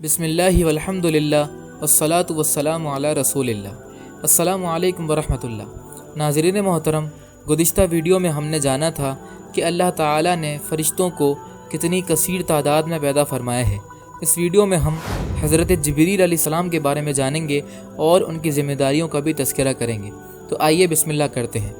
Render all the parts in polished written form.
بسم اللہ والحمد للہ والصلاة والسلام علی رسول اللہ۔ السلام علیکم ورحمۃ اللہ۔ ناظرین محترم، گزشتہ ویڈیو میں ہم نے جانا تھا کہ اللہ تعالیٰ نے فرشتوں کو کتنی کثیر تعداد میں پیدا فرمایا ہے۔ اس ویڈیو میں ہم حضرت جبریل علیہ السلام کے بارے میں جانیں گے اور ان کی ذمہ داریوں کا بھی تذکرہ کریں گے۔ تو آئیے بسم اللہ کرتے ہیں۔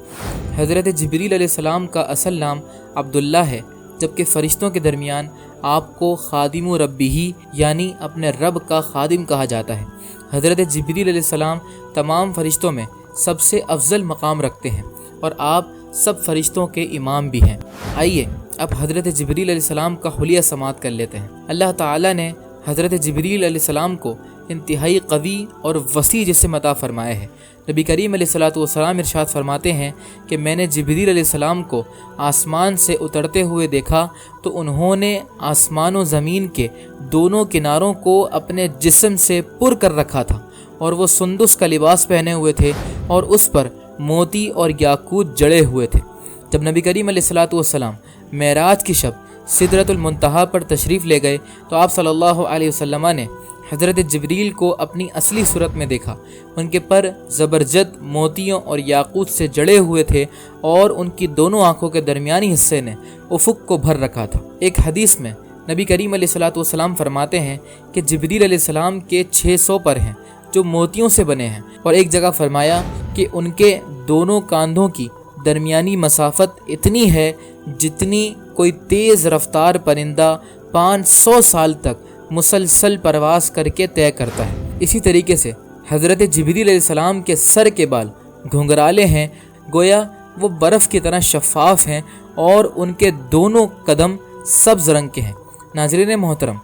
حضرت جبریل علیہ السلام کا اصل نام عبداللہ ہے، جبکہ فرشتوں کے درمیان آپ کو خادم ربہ یعنی اپنے رب کا خادم کہا جاتا ہے۔ حضرت جبریل علیہ السلام تمام فرشتوں میں سب سے افضل مقام رکھتے ہیں اور آپ سب فرشتوں کے امام بھی ہیں۔ آئیے اب حضرت جبریل علیہ السلام کا حلیہ سماعت کر لیتے ہیں۔ اللہ تعالیٰ نے حضرت جبریل علیہ السلام کو انتہائی قوی اور وسیع جسم عطا فرمایا ہے۔ نبی کریم علیہ السلام ارشاد فرماتے ہیں کہ میں نے جبریل علیہ السلام کو آسمان سے اترتے ہوئے دیکھا تو انہوں نے آسمان و زمین کے دونوں کناروں کو اپنے جسم سے پر کر رکھا تھا، اور وہ سندس کا لباس پہنے ہوئے تھے اور اس پر موتی اور یاقوت جڑے ہوئے تھے۔ جب نبی کریم علیہ السلام معراج کی شب سدرۃ المنتہا پر تشریف لے گئے تو آپ صلی اللہ علیہ وسلم نے حضرت جبریل کو اپنی اصلی صورت میں دیکھا۔ ان کے پر زبرجد موتیوں اور یاقوت سے جڑے ہوئے تھے اور ان کی دونوں آنکھوں کے درمیانی حصے نے افق کو بھر رکھا تھا۔ ایک حدیث میں نبی کریم علیہ السلام فرماتے ہیں کہ جبریل علیہ السلام کے 600 پر ہیں جو موتیوں سے بنے ہیں، اور ایک جگہ فرمایا کہ ان کے دونوں کاندھوں کی درمیانی مسافت اتنی ہے جتنی کوئی تیز رفتار پرندہ 500 سال تک مسلسل پرواز کر کے طے کرتا ہے۔ اسی طریقے سے حضرت جبریل علیہ السلام کے سر کے بال گھنگرالے ہیں، گویا وہ برف کی طرح شفاف ہیں، اور ان کے دونوں قدم سبز رنگ کے ہیں۔ ناظرین محترم،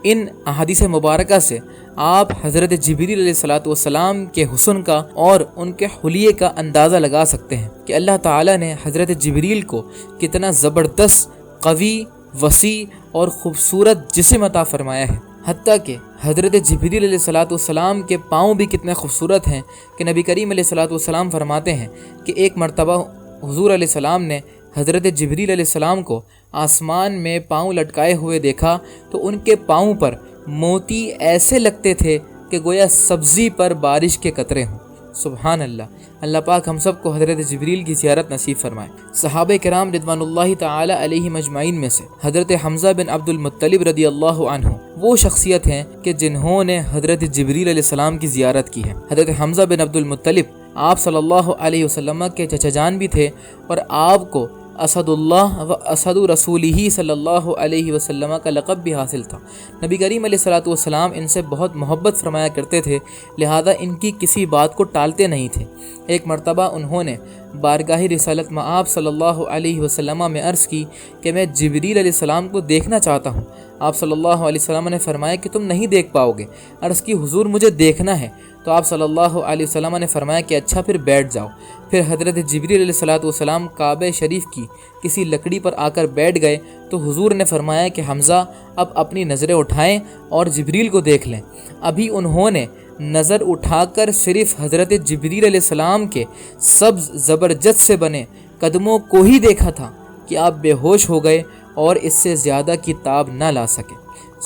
ان احادیث مبارکہ سے آپ حضرت جبریل علیہ السلام کے حسن کا اور ان کے حلیے کا اندازہ لگا سکتے ہیں کہ اللہ تعالیٰ نے حضرت جبریل کو کتنا زبردست، قوی، وسیع اور خوبصورت جسم عطا فرمایا ہے۔ حتیٰ کہ حضرت جبریل علیہ السلام کے پاؤں بھی کتنے خوبصورت ہیں کہ نبی کریم علیہ السلام فرماتے ہیں کہ ایک مرتبہ حضور علیہ السلام نے حضرت جبریل علیہ السلام کو آسمان میں پاؤں لٹکائے ہوئے دیکھا تو ان کے پاؤں پر موتی ایسے لگتے تھے کہ گویا سبزی پر بارش کے قطرے ہوں۔ سبحان اللہ۔ اللہ پاک ہم سب کو حضرت جبریل کی زیارت نصیب فرمائے۔ صحابہ کرام رضوان اللہ تعالی علیہم اجمعین میں سے حضرت حمزہ بن عبد المطلب رضی اللہ عنہ وہ شخصیت ہیں کہ جنہوں نے حضرت جبریل علیہ السلام کی زیارت کی ہے۔ حضرت حمزہ بن عبد المطلب آپ صلی اللہ علیہ وسلم کے چچا جان بھی تھے، اور آپ کو اسد اللہ و اسد رسولہ صلی اللہ علیہ وسلم کا لقب بھی حاصل تھا۔ نبی کریم علیہ السلام ان سے بہت محبت فرمایا کرتے تھے، لہذا ان کی کسی بات کو ٹالتے نہیں تھے۔ ایک مرتبہ انہوں نے بارگاہ رسالت میں آپ صلی اللہ علیہ وسلم میں عرض کی کہ میں جبریل علیہ السلام کو دیکھنا چاہتا ہوں۔ آپ صلی اللہ علیہ وسلم نے فرمایا کہ تم نہیں دیکھ پاؤ گے۔ عرض کی حضور مجھے دیکھنا ہے۔ تو آپ صلی اللہ علیہ وسلم نے فرمایا کہ اچھا پھر بیٹھ جاؤ۔ پھر حضرت جبریل علیہ السلام کعبہ شریف کی کسی لکڑی پر آ کر بیٹھ گئے تو حضور نے فرمایا کہ حمزہ اب اپنی نظریں اٹھائیں اور جبریل کو دیکھ لیں۔ ابھی انہوں نے نظر اٹھا کر صرف حضرت جبریل علیہ السلام کے سبز زبرجد سے بنے قدموں کو ہی دیکھا تھا کہ آپ بے ہوش ہو گئے اور اس سے زیادہ کی تاب نہ لا سکے۔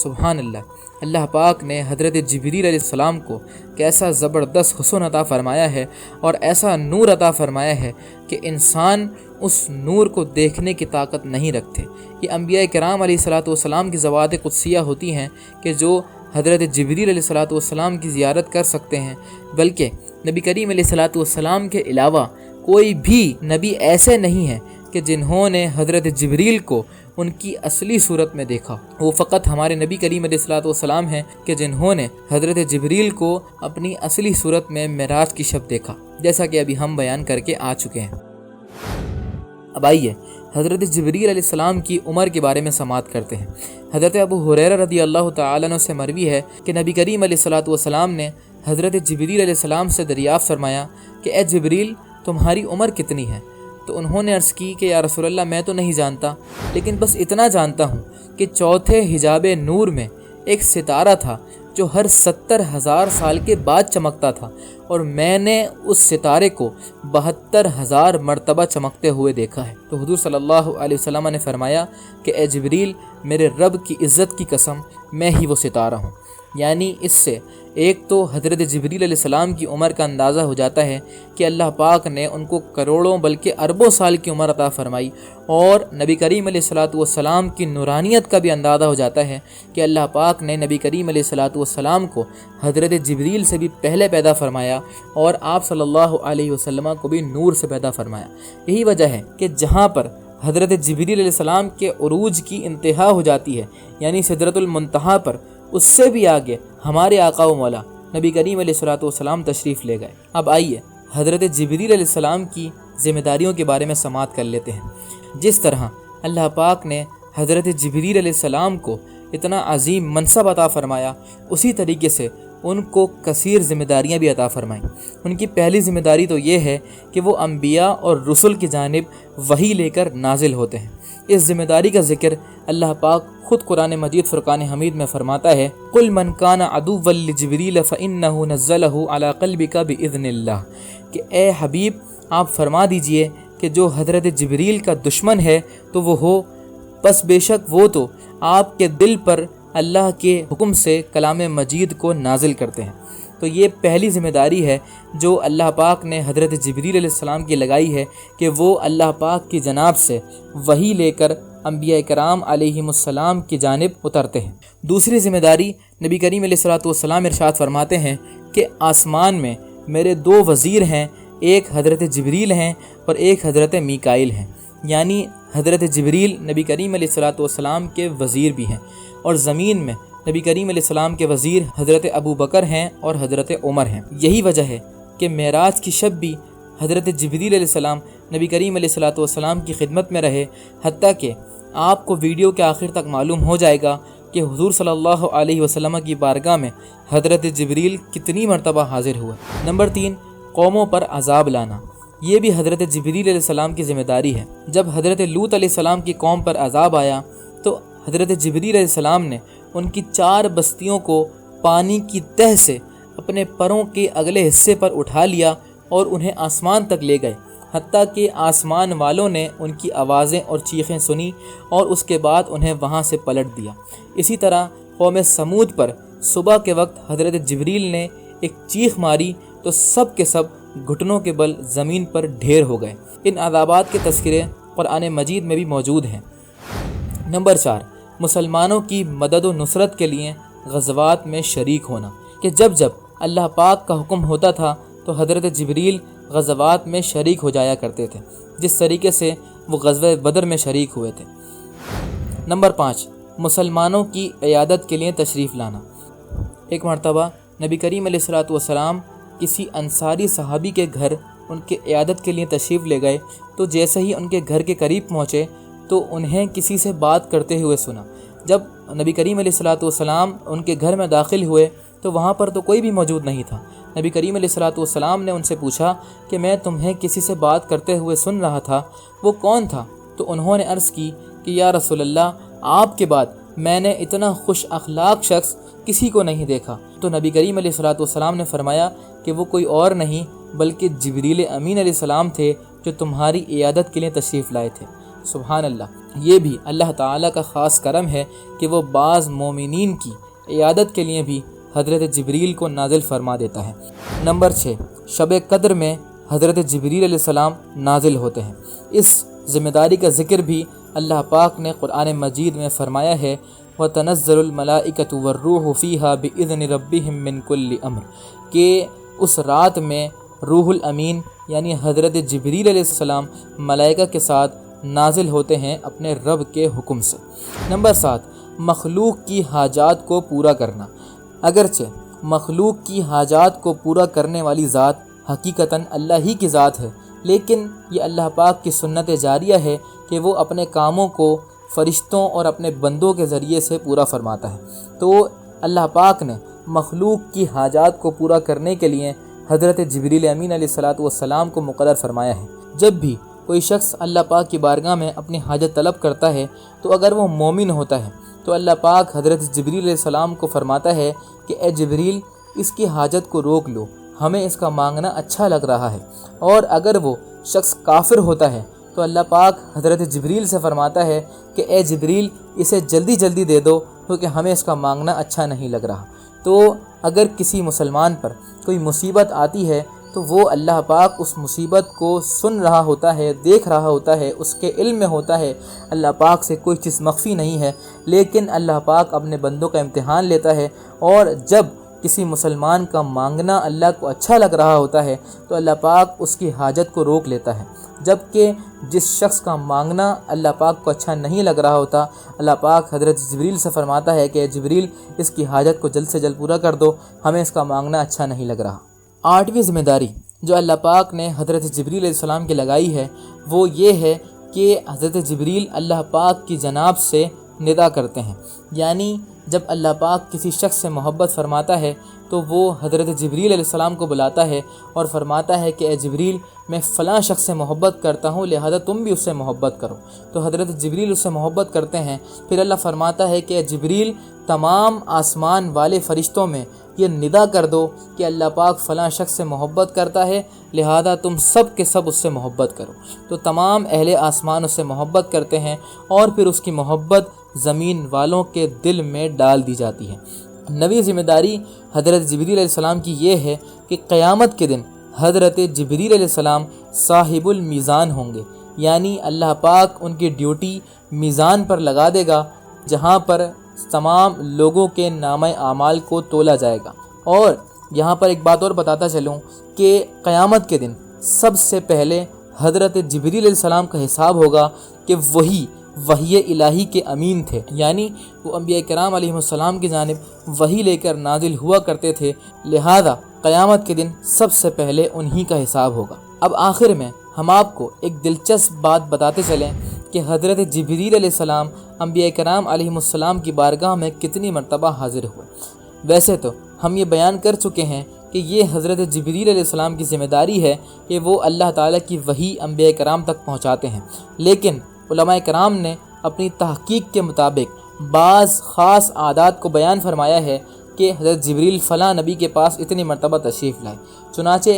سبحان اللہ۔ اللہ پاک نے حضرت جبریل علیہ السلام کو کیسا زبردست حسن عطا فرمایا ہے اور ایسا نور عطا فرمایا ہے کہ انسان اس نور کو دیکھنے کی طاقت نہیں رکھتے۔ یہ انبیاء کرام علیہ السلام کی زوات قدسیہ ہوتی ہیں کہ جو حضرت جبریل علیہ السلام کی زیارت کر سکتے ہیں، بلکہ نبی کریم علیہ السلام کے علاوہ کوئی بھی نبی ایسے نہیں ہیں کہ جنہوں نے حضرت جبریل کو ان کی اصلی صورت میں دیکھا۔ وہ فقط ہمارے نبی کریم علیہ السلام ہیں کہ جنہوں نے حضرت جبریل کو اپنی اصلی صورت میں معراج کی شب دیکھا، جیسا کہ ابھی ہم بیان کر کے آ چکے ہیں۔ اب آئیے حضرت جبریل علیہ السلام کی عمر کے بارے میں سماعت کرتے ہیں۔ حضرت ابو ہریرہ رضی اللہ تعالیٰ عنہ سے مروی ہے کہ نبی کریم علیہ السلام نے حضرت جبریل علیہ السلام سے دریافت فرمایا کہ اے جبریل، تمہاری عمر کتنی ہے؟ تو انہوں نے عرض کی کہ یا رسول اللہ، میں تو نہیں جانتا، لیکن بس اتنا جانتا ہوں کہ چوتھے حجاب نور میں ایک ستارہ تھا جو ہر 70,000 سال کے بعد چمکتا تھا، اور میں نے اس ستارے کو 72,000 مرتبہ چمکتے ہوئے دیکھا ہے۔ تو حضور صلی اللہ علیہ وسلم نے فرمایا کہ اے جبریل، میرے رب کی عزت کی قسم، میں ہی وہ ستارہ ہوں۔ یعنی اس سے ایک تو حضرت جبریل علیہ السلام کی عمر کا اندازہ ہو جاتا ہے کہ اللہ پاک نے ان کو کروڑوں بلکہ اربوں سال کی عمر عطا فرمائی، اور نبی کریم علیہ السلام کی نورانیت کا بھی اندازہ ہو جاتا ہے کہ اللہ پاک نے نبی کریم علیہ السلام کو حضرت جبریل سے بھی پہلے پیدا فرمایا اور آپ صلی اللہ علیہ وسلم کو بھی نور سے پیدا فرمایا۔ یہی وجہ ہے کہ جہاں پر حضرت جبریل علیہ السلام کے عروج کی انتہا ہو جاتی ہے یعنی سدرۃ المنتہا پر، اس سے بھی آگے ہمارے آقا و مولا نبی کریم علیہ السلام تشریف لے گئے۔ اب آئیے حضرت جبریل علیہ السلام کی ذمہ داریوں کے بارے میں سماعت کر لیتے ہیں۔ جس طرح اللہ پاک نے حضرت جبریل علیہ السلام کو اتنا عظیم منصب عطا فرمایا، اسی طریقے سے ان کو کثیر ذمہ داریاں بھی عطا فرمائیں۔ ان کی پہلی ذمہ داری تو یہ ہے کہ وہ انبیاء اور رسل کی جانب وحی لے کر نازل ہوتے ہیں۔ اس ذمہ داری کا ذکر اللہ پاک خود قرآن مجید فرقان حمید میں فرماتا ہے، قُلْ مَنْ كَانَ عَدُوًّا لِجِبْرِيلَ فَإِنَّهُ نَزَّلَهُ عَلَى قَلْبِكَ بِإِذْنِ اللَّهِ کہ اے حبیب آپ فرما دیجئے کہ جو حضرت جبریل کا دشمن ہے تو وہ ہو، پس بے شک وہ تو آپ کے دل پر اللہ کے حکم سے کلام مجید کو نازل کرتے ہیں۔ تو یہ پہلی ذمہ داری ہے جو اللہ پاک نے حضرت جبریل علیہ السلام کی لگائی ہے کہ وہ اللہ پاک کی جناب سے وحی لے کر انبیاء کرام علیہم السلام کی جانب اترتے ہیں۔ دوسری ذمہ داری نبی کریم علیہ السلام ارشاد فرماتے ہیں کہ آسمان میں میرے دو وزیر ہیں، ایک حضرت جبریل ہیں اور ایک حضرت میکائیل ہیں، یعنی حضرت جبریل نبی کریم علیہ السلام کے وزیر بھی ہیں، اور زمین میں نبی کریم علیہ السلام کے وزیر حضرت ابو بکر ہیں اور حضرت عمر ہیں۔ یہی وجہ ہے کہ معراج کی شب بھی حضرت جبریل علیہ السلام نبی کریم علیہ السلام کی خدمت میں رہے، حتیٰ کہ آپ کو ویڈیو کے آخر تک معلوم ہو جائے گا کہ حضور صلی اللہ علیہ وسلم کی بارگاہ میں حضرت جبریل کتنی مرتبہ حاضر ہوئے۔ نمبر 3، قوموں پر عذاب لانا۔ یہ بھی حضرت جبریل علیہ السلام کی ذمہ داری ہے۔ جب حضرت لوط علیہ السلام کی قوم پر عذاب آیا تو حضرت جبریل علیہ السلام نے ان کی 4 بستیوں کو پانی کی تہہ سے اپنے پروں کے اگلے حصے پر اٹھا لیا اور انہیں آسمان تک لے گئے، حتیٰ کہ آسمان والوں نے ان کی آوازیں اور چیخیں سنی اور اس کے بعد انہیں وہاں سے پلٹ دیا۔ اسی طرح قوم سمود پر صبح کے وقت حضرت جبریل نے ایک چیخ ماری تو سب کے سب گھٹنوں کے بل زمین پر ڈھیر ہو گئے۔ ان عذابات کے تذکرے قرآن مجید میں بھی موجود ہیں۔ نمبر 4، مسلمانوں کی مدد و نصرت کے لیے غزوات میں شریک ہونا، کہ جب جب اللہ پاک کا حکم ہوتا تھا تو حضرت جبریل غزوات میں شریک ہو جایا کرتے تھے، جس طریقے سے وہ غزوہ بدر میں شریک ہوئے تھے۔ نمبر 5، مسلمانوں کی عیادت کے لیے تشریف لانا۔ ایک مرتبہ نبی کریم علیہ السلام کسی انصاری صحابی کے گھر ان کے عیادت کے لیے تشریف لے گئے تو جیسے ہی ان کے گھر کے قریب پہنچے تو انہیں کسی سے بات کرتے ہوئے سنا۔ جب نبی کریم علیہ السلام ان کے گھر میں داخل ہوئے تو وہاں پر تو کوئی بھی موجود نہیں تھا۔ نبی کریم علیہ السلام نے ان سے پوچھا کہ میں تمہیں کسی سے بات کرتے ہوئے سن رہا تھا، وہ کون تھا؟ تو انہوں نے عرض کی کہ یا رسول اللہ، آپ کے بعد میں نے اتنا خوش اخلاق شخص کسی کو نہیں دیکھا۔ تو نبی کریم علیہ السلام نے فرمایا کہ وہ کوئی اور نہیں بلکہ جبریل امین علیہ السلام تھے جو تمہاری عیادت کے لیے تشریف لائے تھے۔ سبحان اللہ، یہ بھی اللہ تعالیٰ کا خاص کرم ہے کہ وہ بعض مومنین کی عیادت کے لیے بھی حضرت جبریل کو نازل فرما دیتا ہے۔ نمبر 6، شب قدر میں حضرت جبریل علیہ السلام نازل ہوتے ہیں۔ اس ذمہ داری کا ذکر بھی اللہ پاک نے قرآن مجید میں فرمایا ہے، وَتَنَزَّلُ الْمَلَائِكَةُ وَالرُّوحُ فِيهَا بِإِذْنِ رَبِّهِم مِّن كُلِّ أَمْرٍ کہ اس رات میں روح الامین یعنی حضرت جبریل علیہ السلام ملائکہ کے ساتھ نازل ہوتے ہیں اپنے رب کے حکم سے۔ نمبر 7، مخلوق کی حاجات کو پورا کرنا۔ اگرچہ مخلوق کی حاجات کو پورا کرنے والی ذات حقیقتاً اللہ ہی کی ذات ہے، لیکن یہ اللہ پاک کی سنت جاریہ ہے کہ وہ اپنے کاموں کو فرشتوں اور اپنے بندوں کے ذریعے سے پورا فرماتا ہے۔ تو اللہ پاک نے مخلوق کی حاجات کو پورا کرنے کے لیے حضرت جبریل امین علیہ السلام کو مقرر فرمایا ہے۔ جب بھی کوئی شخص اللہ پاک کی بارگاہ میں اپنی حاجت طلب کرتا ہے تو اگر وہ مومن ہوتا ہے تو اللہ پاک حضرت جبریل علیہ السلام کو فرماتا ہے کہ اے جبریل، اس کی حاجت کو روک لو، ہمیں اس کا مانگنا اچھا لگ رہا ہے۔ اور اگر وہ شخص کافر ہوتا ہے تو اللہ پاک حضرت جبریل سے فرماتا ہے کہ اے جبریل، اسے جلدی جلدی دے دو کیونکہ ہمیں اس کا مانگنا اچھا نہیں لگ رہا۔ تو اگر کسی مسلمان پر کوئی مصیبت آتی ہے تو وہ اللہ پاک اس مصیبت کو سن رہا ہوتا ہے، دیکھ رہا ہوتا ہے، اس کے علم میں ہوتا ہے۔ اللہ پاک سے کوئی چیز مخفی نہیں ہے، لیکن اللہ پاک اپنے بندوں کا امتحان لیتا ہے، اور جب کسی مسلمان کا مانگنا اللہ کو اچھا لگ رہا ہوتا ہے تو اللہ پاک اس کی حاجت کو روک لیتا ہے، جبکہ جس شخص کا مانگنا اللہ پاک کو اچھا نہیں لگ رہا ہوتا، اللہ پاک حضرت جبریل سے فرماتا ہے کہ جبریل اس کی حاجت کو جلد سے جلد پورا کر دو، ہمیں اس کا مانگنا اچھا نہیں لگ رہا۔ 8ویں ذمہ داری جو اللہ پاک نے حضرت جبریل علیہ السلام کی لگائی ہے وہ یہ ہے کہ حضرت جبریل اللہ پاک کی جناب سے ندا کرتے ہیں، یعنی جب اللہ پاک کسی شخص سے محبت فرماتا ہے تو وہ حضرت جبریل علیہ السلام کو بلاتا ہے اور فرماتا ہے کہ اے جبریل، میں فلاں شخص سے محبت کرتا ہوں، لہذا تم بھی اس سے محبت کرو۔ تو حضرت جبریل اس سے محبت کرتے ہیں، پھر اللہ فرماتا ہے کہ اے جبریل، تمام آسمان والے فرشتوں میں یہ ندا کر دو کہ اللہ پاک فلاں شخص سے محبت کرتا ہے، لہذا تم سب کے سب اس سے محبت کرو۔ تو تمام اہل آسمان اس سے محبت کرتے ہیں، اور پھر اس کی محبت زمین والوں کے دل میں ڈال دی جاتی ہے۔ 9ویں ذمہ داری حضرت جبریل علیہ السلام کی یہ ہے کہ قیامت کے دن حضرت جبریل علیہ السلام صاحب المیزان ہوں گے، یعنی اللہ پاک ان کی ڈیوٹی میزان پر لگا دے گا، جہاں پر تمام لوگوں کے نامہ اعمال کو تولا جائے گا۔ اور یہاں پر ایک بات اور بتاتا چلوں کہ قیامت کے دن سب سے پہلے حضرت جبریل علیہ السلام کا حساب ہوگا کہ وحی الہی کے امین تھے، یعنی وہ انبیاء کرام علیہ السلام کی جانب وحی لے کر نازل ہوا کرتے تھے، لہذا قیامت کے دن سب سے پہلے انہی کا حساب ہوگا۔ اب آخر میں ہم آپ کو ایک دلچسپ بات بتاتے چلیں کہ حضرت جبریل علیہ السلام انبیاء کرام علیہ السلام کی بارگاہ میں کتنی مرتبہ حاضر ہوئے۔ ویسے تو ہم یہ بیان کر چکے ہیں کہ یہ حضرت جبریل علیہ السلام کی ذمہ داری ہے کہ وہ اللہ تعالیٰ کی وحی انبیاء کرام تک پہنچاتے ہیں، لیکن علماء کرام نے اپنی تحقیق کے مطابق بعض خاص عادات کو بیان فرمایا ہے کہ حضرت جبریل فلاں نبی کے پاس اتنی مرتبہ تشریف لائے۔ چنانچہ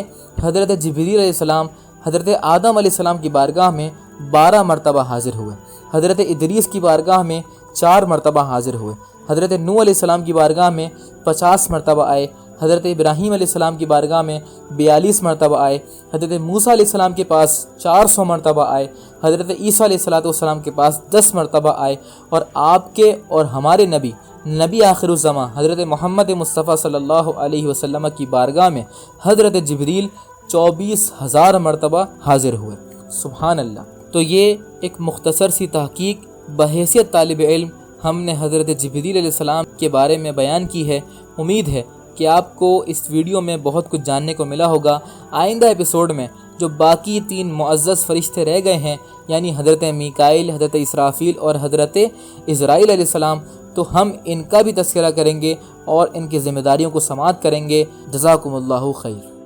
حضرت جبریل علیہ السلام حضرت آدم علیہ السلام کی بارگاہ میں 12 مرتبہ حاضر ہوئے، حضرت ادریس کی بارگاہ میں 4 مرتبہ حاضر ہوئے، حضرت نوح علیہ السلام کی بارگاہ میں 50 مرتبہ آئے، حضرت ابراہیم علیہ السلام کی بارگاہ میں 42 مرتبہ آئے، حضرت موسیٰ علیہ السلام کے پاس 400 مرتبہ آئے، حضرت عیسیٰ علیہ السلام کے پاس 10 مرتبہ آئے، اور آپ کے اور ہمارے نبی آخر الزماں حضرت محمد مصطفیٰ صلی اللہ علیہ وسلم کی بارگاہ میں حضرت جبریل 24,000 مرتبہ حاضر ہوئے۔ سبحان اللہ۔ تو یہ ایک مختصر سی تحقیق بحیثیت طالب علم ہم نے حضرت جبریل علیہ السلام کے بارے میں بیان کی ہے۔ امید ہے کہ آپ کو اس ویڈیو میں بہت کچھ جاننے کو ملا ہوگا۔ آئندہ ایپیسوڈ میں جو باقی 3 معزز فرشتے رہ گئے ہیں، یعنی حضرت میکائیل، حضرت اسرافیل اور حضرت عزرائیل علیہ السلام، تو ہم ان کا بھی تذکرہ کریں گے اور ان کی ذمہ داریوں کو سماعت کریں گے۔ جزاکم اللہ خیر۔